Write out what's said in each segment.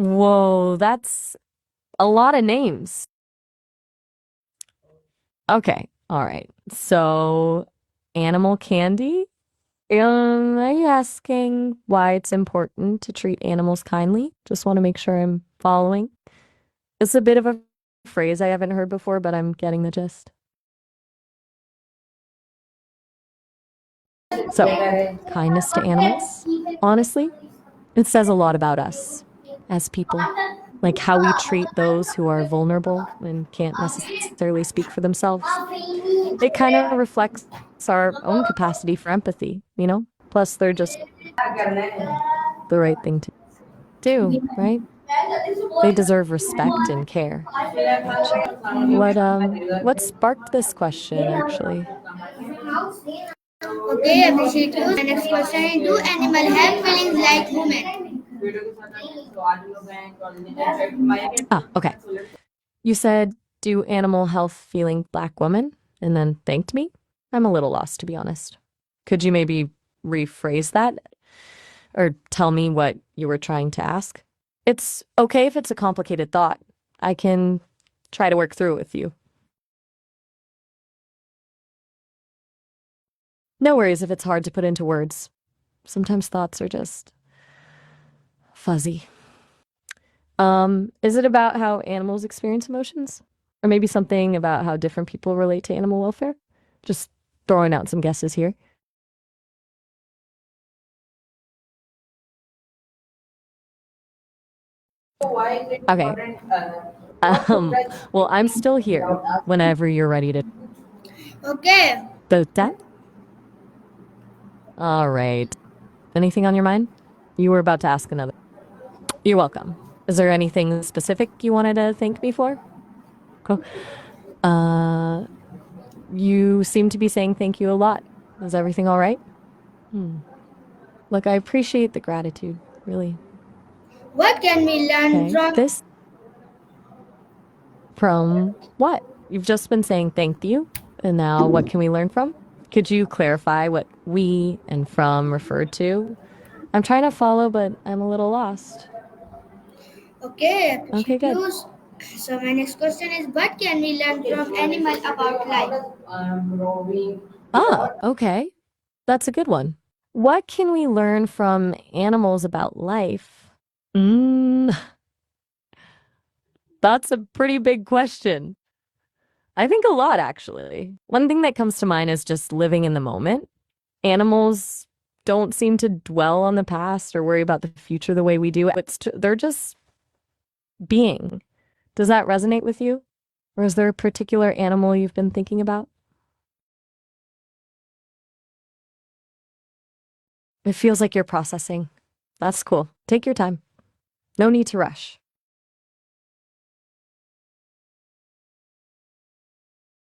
Whoa, that's a lot of names. Okay, all right. So, animal candy? Are you asking why it's important to treat animals kindly? Just want to make sure I'm following. It's a bit of a phrase I haven't heard before, but I'm getting the gist. So, kindness to animals, honestly, it says a lot about us as people. Like how we treat those who are vulnerable and can't necessarily speak for themselves. It kind of reflects our own capacity for empathy, you know? Plus, they're just the right thing to do, right? They deserve respect and care. Gotcha. What sparked this question, actually? Okay, appreciate you. My next question is, do animals have feelings like human? Ah, okay. You said, do animal health feeling black woman, and then thanked me? I'm a little lost, to be honest. Could you maybe rephrase that? Or tell me what you were trying to ask? It's okay if it's a complicated thought. I can try to work through it with you. No worries if it's hard to put into words. Sometimes thoughts are just fuzzy. Is it about how animals experience emotions? Or maybe something about how different people relate to animal welfare? Just throwing out some guesses here. Okay. Well, I'm still here whenever you're ready to. Okay. That? All right. Anything on your mind? You were about to ask another. You're welcome. Is there anything specific you wanted to thank me for? Cool. Uh, you seem to be saying thank you a lot. Is everything all right? Look, I appreciate the gratitude, really. What can we learn Okay. from? This from what? You've just been saying thank you, and now what can we learn from? Could you clarify what we and from referred to? I'm trying to follow, but I'm a little lost. Okay, Okay, appreciate good. you. So my next question is, what can we learn from animal about life? Ah, okay. That's a good one. What can we learn from animals about life? Mm, that's a pretty big question. I think a lot, actually. One thing that comes to mind is just living in the moment. Animals don't seem to dwell on the past or worry about the future the way we do. They're just being. Does that resonate with you? Or is there a particular animal you've been thinking about? It feels like you're processing. That's cool. Take your time. No need to rush.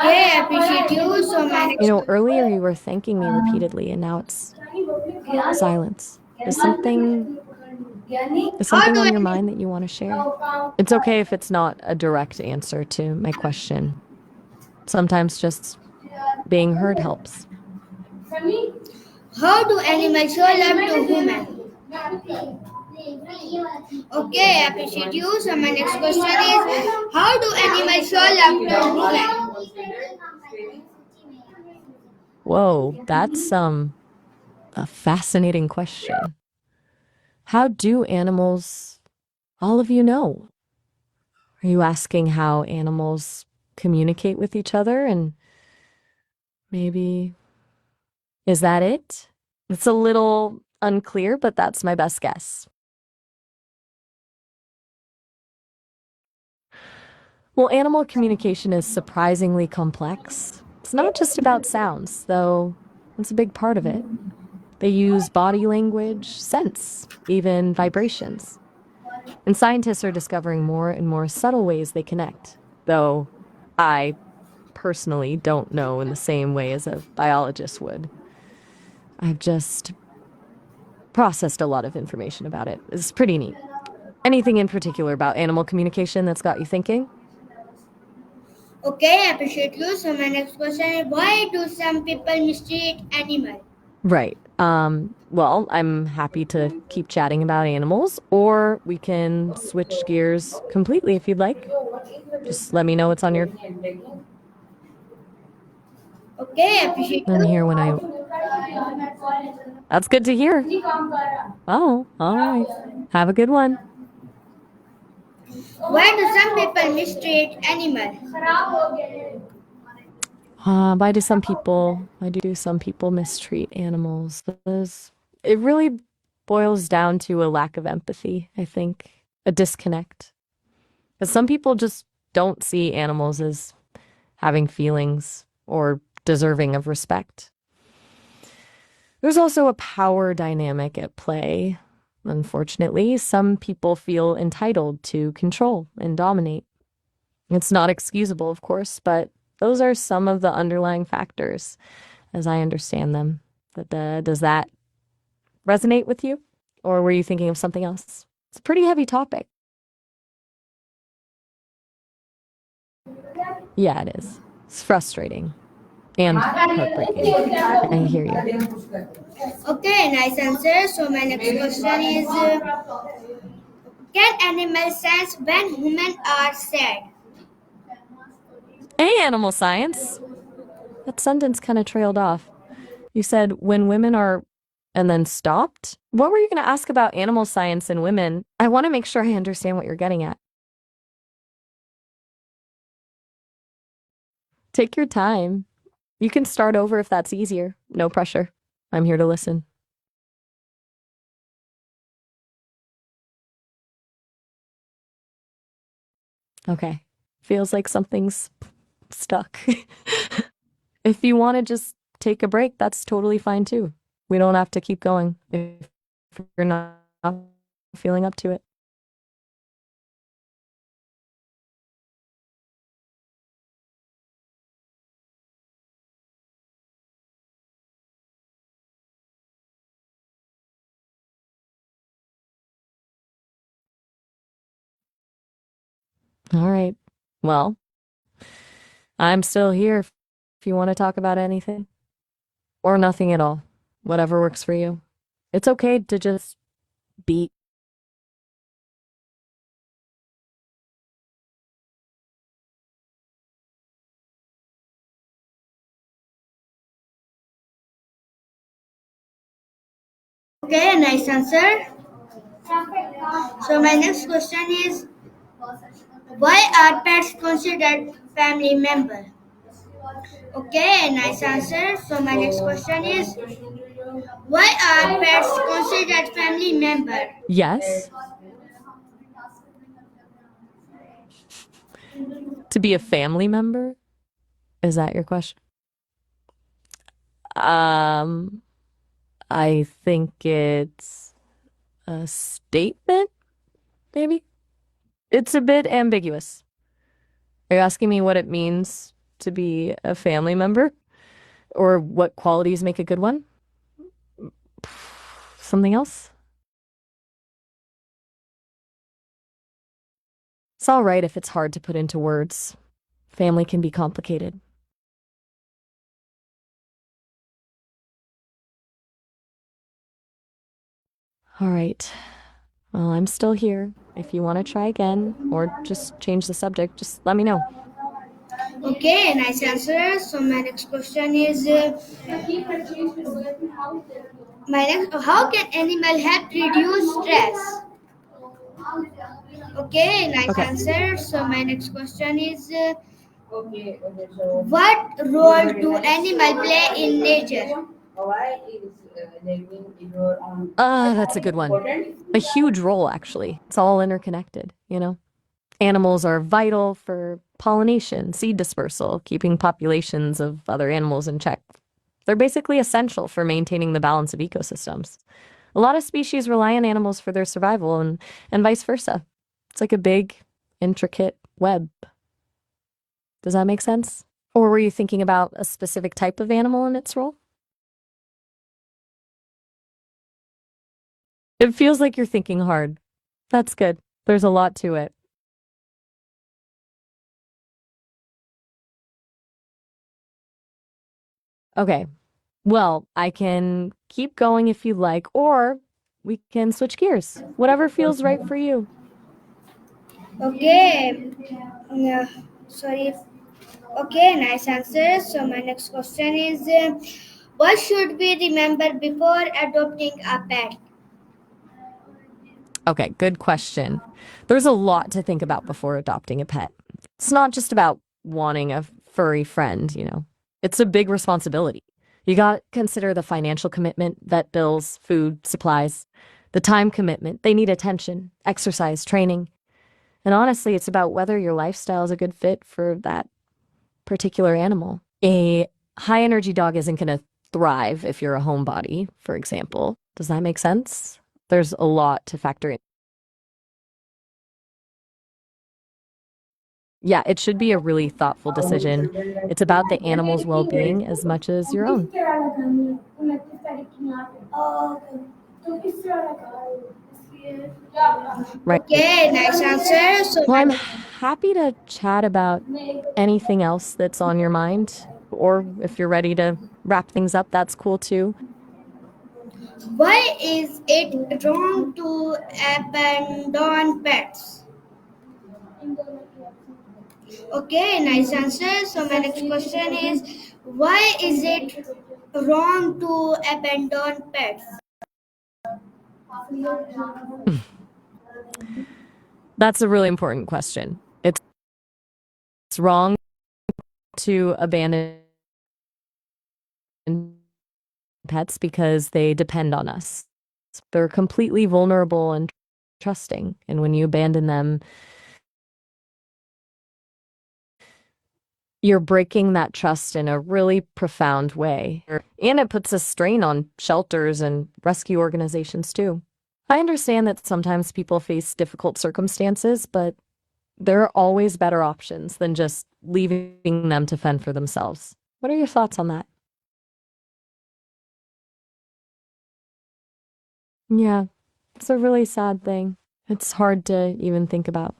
Okay, appreciate you. So my You next know, earlier you were thanking me repeatedly, and now it's silence. Is how something do on your animals mind that you want to share? It's okay if it's not a direct answer to my question. Sometimes just being heard helps. how do animals show love to human? Okay, appreciate you. So my next question is, how do animals show love to human? Whoa, that's a fascinating question. How do animals, all of you know? Are you asking how animals communicate with each other and maybe is that it? It's a little unclear, but that's my best guess. Well, animal communication is surprisingly complex. It's not just about sounds, though it's a big part of it. They use body language, scents, even vibrations. And scientists are discovering more and more subtle ways they connect, though I personally don't know in the same way as a biologist would. I've just processed a lot of information about it. It's pretty neat. Anything in particular about animal communication that's got you thinking? Okay, appreciate you. So my next question is, why do some people mistreat animals? Right. Well, I'm happy to keep chatting about animals, or we can switch gears completely if you'd like. Just let me know what's on your. Okay, appreciate I'm here when I. you. That's good to hear. Oh, all right. Have a good one. Why do some people mistreat animals? Why do some people mistreat animals? It really boils down to a lack of empathy, I think, a disconnect. Because some people just don't see animals as having feelings or deserving of respect. There's also a power dynamic at play. Unfortunately, some people feel entitled to control and dominate. It's not excusable, of course, but those are some of the underlying factors as I understand them. Does that resonate with you? Or were you thinking of something else? It's a pretty heavy topic. Yeah, it is. It's frustrating and heartbreaking. I hear you. Okay, nice answer. So my next question is, can animals sense when humans are sad? Hey, animal science. That sentence kind of trailed off. You said when women are and then stopped? What were you going to ask about animal science and women? I want to make sure I understand what you're getting at. Take your time. You can start over if that's easier. No pressure. I'm here to listen. Okay. Feels like something's stuck. If you want to just take a break, that's totally fine too. We don't have to keep going if you're not feeling up to it. All right. Well, I'm still here if you want to talk about anything or nothing at all. Whatever works for you. It's okay to just be. Okay, nice answer. So my next question is, why are pets considered family member? Okay, nice answer. So my next question is, why are pets considered family member? Yes, to be a family member? Is that your question? Um, I think it's a statement, maybe? It's a bit ambiguous. Are you asking me what it means to be a family member or what qualities make a good one? Something else? It's all right if it's hard to put into words. Family can be complicated. All right. Well, I'm still here. If you want to try again or just change the subject, just let me know. Okay, nice answer. So my next question is, how can animal help reduce stress? Okay, nice Okay. answer. So my next question is, what role do animals play in nature? That's a good one. A huge role, actually. It's all interconnected, you know? Animals are vital for pollination, seed dispersal, keeping populations of other animals in check. They're basically essential for maintaining the balance of ecosystems. A lot of species rely on animals for their survival and vice versa. It's like a big, intricate web. Does that make sense? Or were you thinking about a specific type of animal and its role? It feels like you're thinking hard. That's good. There's a lot to it. Okay. Well, I can keep going if you like, or we can switch gears. Whatever feels right for you. Okay. Yeah, sorry. Okay, nice answer. So my next question is, what should we remember before adopting a pet? Okay, good question. There's a lot to think about before adopting a pet. It's not just about wanting a furry friend. It's a big responsibility. You got to consider the financial commitment, vet bills, food, supplies, the time commitment. They need attention, exercise, training. And honestly, it's about whether your lifestyle is a good fit for that particular animal. A high energy dog isn't going to thrive if you're a homebody, for example. Does that make sense? There's a lot to factor in. Yeah, it should be a really thoughtful decision. It's about the animal's well being as much as your own. Right. Okay, nice answer. So Well, my I'm next, happy to chat about anything else that's on your mind. Or if you're ready to wrap things up, that's cool too. why is it wrong to abandon pets? Okay, nice answer. So my next question is, why is it wrong to abandon pets? That's a really important question. It's wrong to abandon pets because they depend on us. They're completely vulnerable and trusting. And when you abandon them, you're breaking that trust in a really profound way. And it puts a strain on shelters and rescue organizations too. I understand that sometimes people face difficult circumstances, but there are always better options than just leaving them to fend for themselves. What are your thoughts on that? Yeah, it's a really sad thing. It's hard to even think about.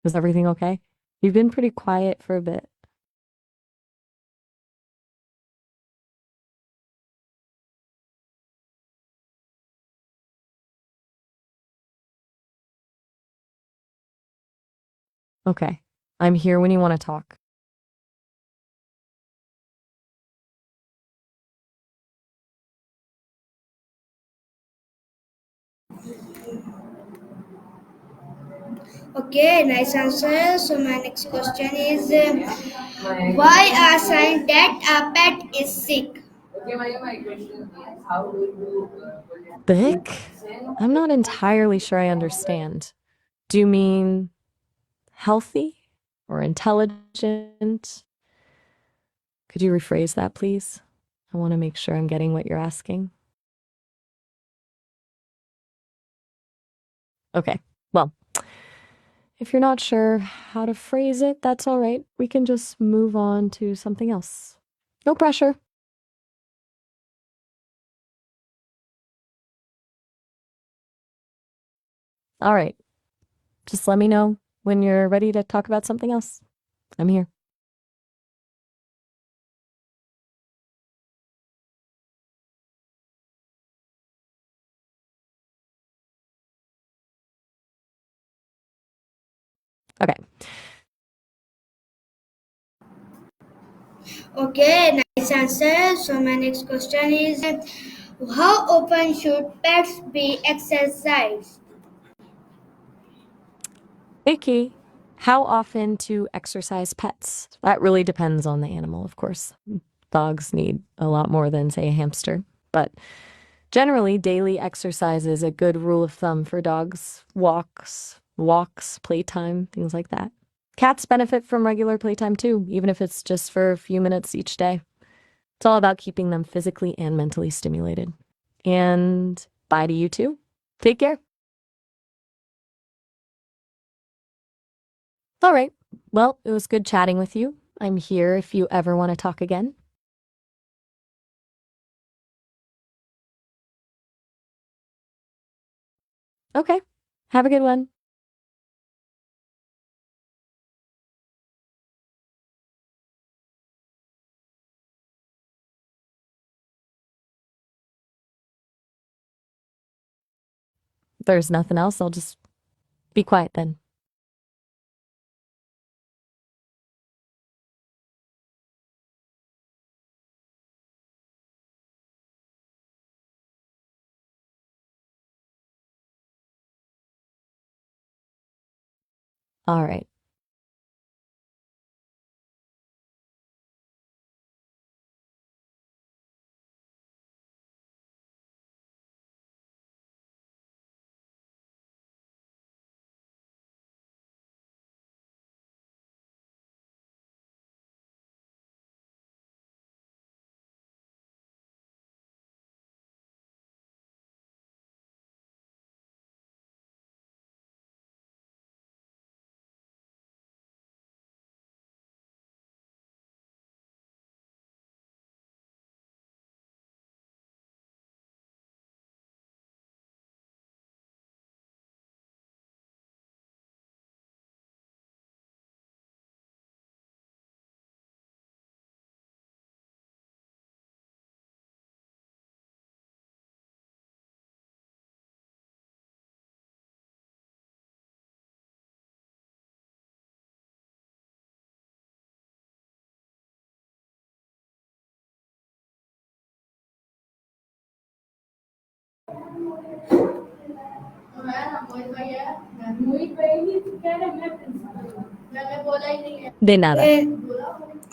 Is everything okay? You've been pretty quiet for a bit. Okay. I'm here when you want to talk. Okay, nice answer. So my next question is, why are signs that a pet is sick? Thick? I'm not entirely sure I understand. Do you mean healthy or intelligent? Could you rephrase that, please? I want to make sure I'm getting what you're asking. Okay. Well, if you're not sure how to phrase it, that's all right. We can just move on to something else. No pressure. All right. Just let me know when you're ready to talk about something else. I'm here. Okay. Okay, nice answer. So my next question is, how often should pets be exercised? Icky. How often to exercise pets? That really depends on the animal, of course. Dogs need a lot more than, say, a hamster. But generally, daily exercise is a good rule of thumb for dogs. Walks, playtime, things like that. Cats benefit from regular playtime too, even if it's just for a few minutes each day. It's all about keeping them physically and mentally stimulated. And bye to you too. Take care. All right. Well, it was good chatting with you. I'm here if you ever want to talk again. Okay. Have a good one. If there's nothing else, I'll just be quiet then. All right. De nada.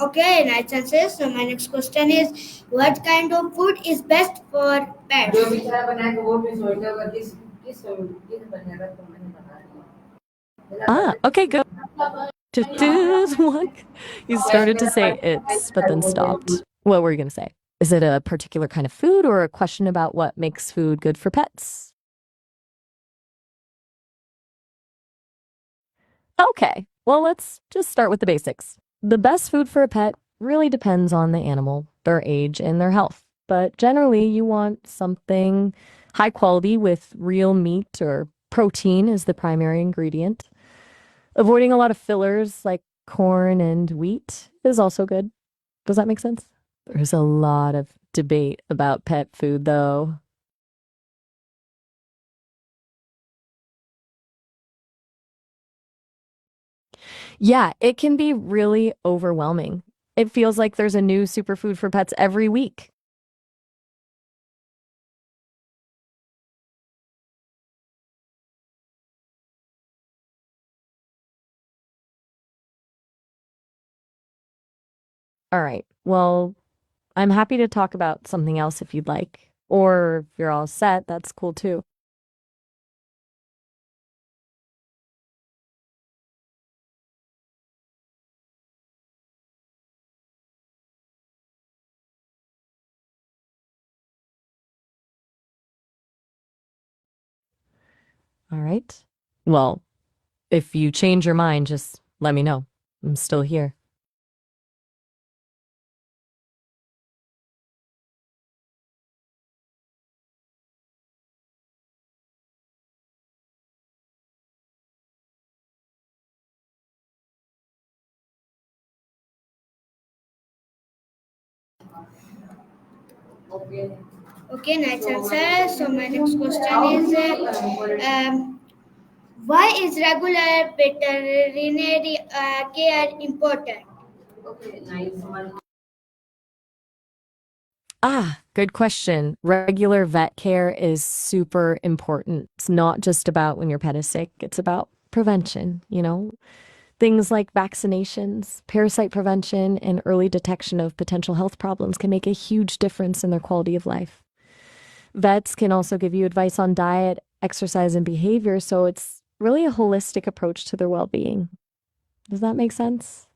Okay, nice answer. So my next question is, what kind of food is best for pets? Okay, go. Choose one. You started to say it's, but then stopped. What were you going to say? Is it a particular kind of food or a question about what makes food good for pets? Okay, well, let's just start with the basics. The best food for a pet really depends on the animal, their age, and their health. But generally, you want something high quality with real meat or protein as the primary ingredient. Avoiding a lot of fillers like corn and wheat is also good. Does that make sense? There's a lot of debate about pet food, though. Yeah, it can be really overwhelming. It feels like there's a new superfood for pets every week. All right. Well, I'm happy to talk about something else if you'd like. Or if you're all set, that's cool too. All right. Well, if you change your mind, just let me know. I'm still here. Okay, nice answer. So my next question is, why is regular veterinary care important? Good question. Regular vet care is super important. It's not just about when your pet is sick, it's about prevention. Things like vaccinations, parasite prevention, and early detection of potential health problems can make a huge difference in their quality of life. Vets can also give you advice on diet, exercise, and behavior, so it's really a holistic approach to their well being. Does that make sense?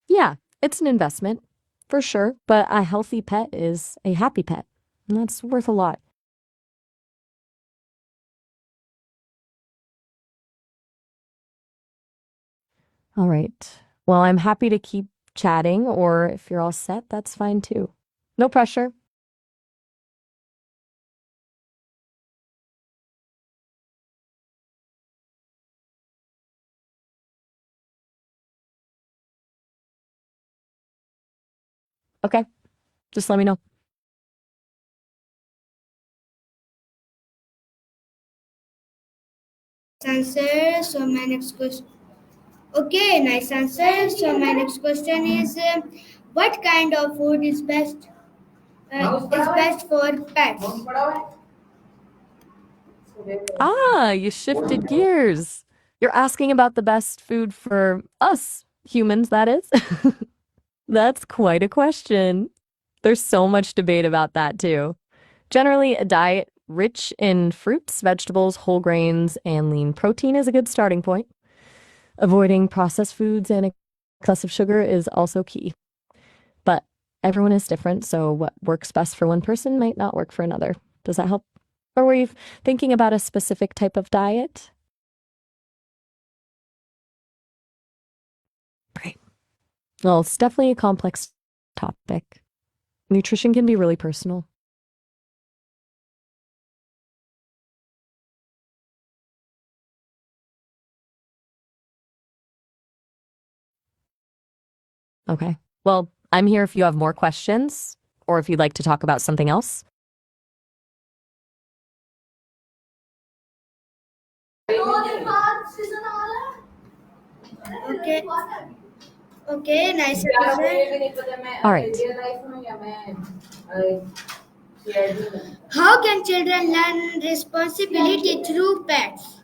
Yeah, it's an investment for sure, but a healthy pet is a happy pet, and that's worth a lot. All right. Well, I'm happy to keep chatting, or if you're all set, that's fine too. No pressure. Okay, just let me know. answer. So my next question. Okay, nice answer. So my next question is, what kind of food is best for pets? Ah, you shifted gears. You're asking about the best food for us, humans, that is. That's quite a question. There's so much debate about that, too. Generally, a diet rich in fruits, vegetables, whole grains, and lean protein is a good starting point. Avoiding processed foods and excessive sugar is also key. But everyone is different, so what works best for one person might not work for another. Does that help? Or were you thinking about a specific type of diet? Right. Well, it's definitely a complex topic. Nutrition can be really personal. Okay. Well, I'm here if you have more questions or if you'd like to talk about something else. Okay. Okay, nice answer. All right. How can children learn responsibility through pets?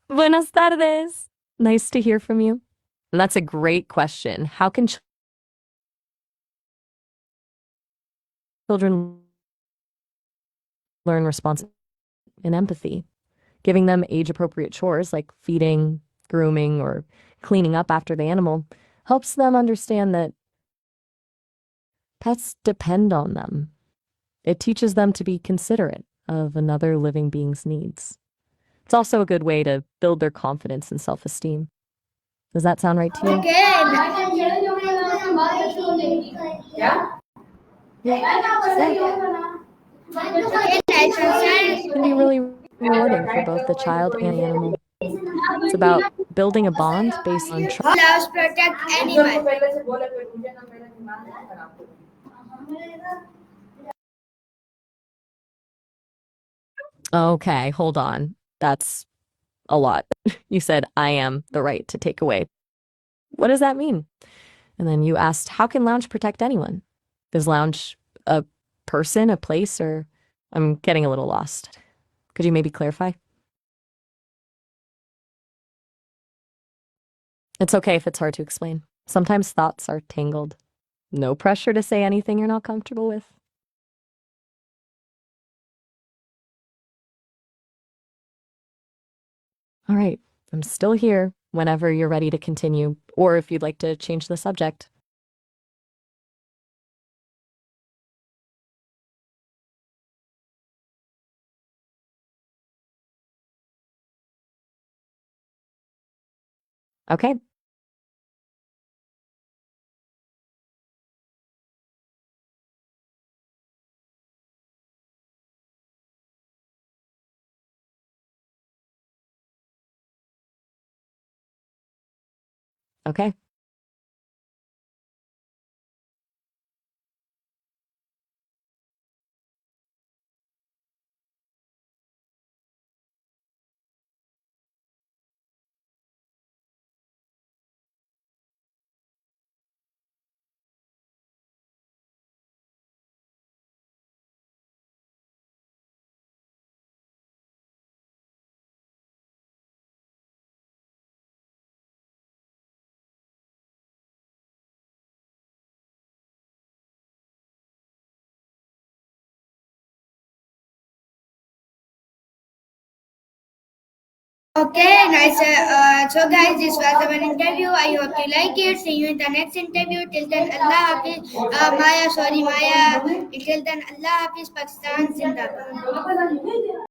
Buenas tardes. Nice to hear from you. And that's a great question. How can children learn responsibility and empathy? Giving them age-appropriate chores like feeding, grooming, or cleaning up after the animal helps them understand that pets depend on them. It teaches them to be considerate of another living being's needs. It's also a good way to build their confidence and self-esteem. Does that sound right to you? Okay. Okay, nice answer. It can be really rewarding for both the child and the animal. It's about building a bond based on trust. How loves protect animals? Okay, hold on. That's a lot. You said, I am the right to take away. What does that mean? And then you asked, how can lounge protect anyone? Is lounge a person, a place, or I'm getting a little lost. Could you maybe clarify? It's okay if it's hard to explain. Sometimes thoughts are tangled. No pressure to say anything you're not comfortable with. All right, I'm still here whenever you're ready to continue, or if you'd like to change the subject. Okay. Okay. Okay, nice. So guys, this was our interview. I hope you like it. See you in the next interview. Till then, Allah Hafiz. Maya, sorry, Maya. Till then, Allah Hafiz, Pakistan, Zindabad.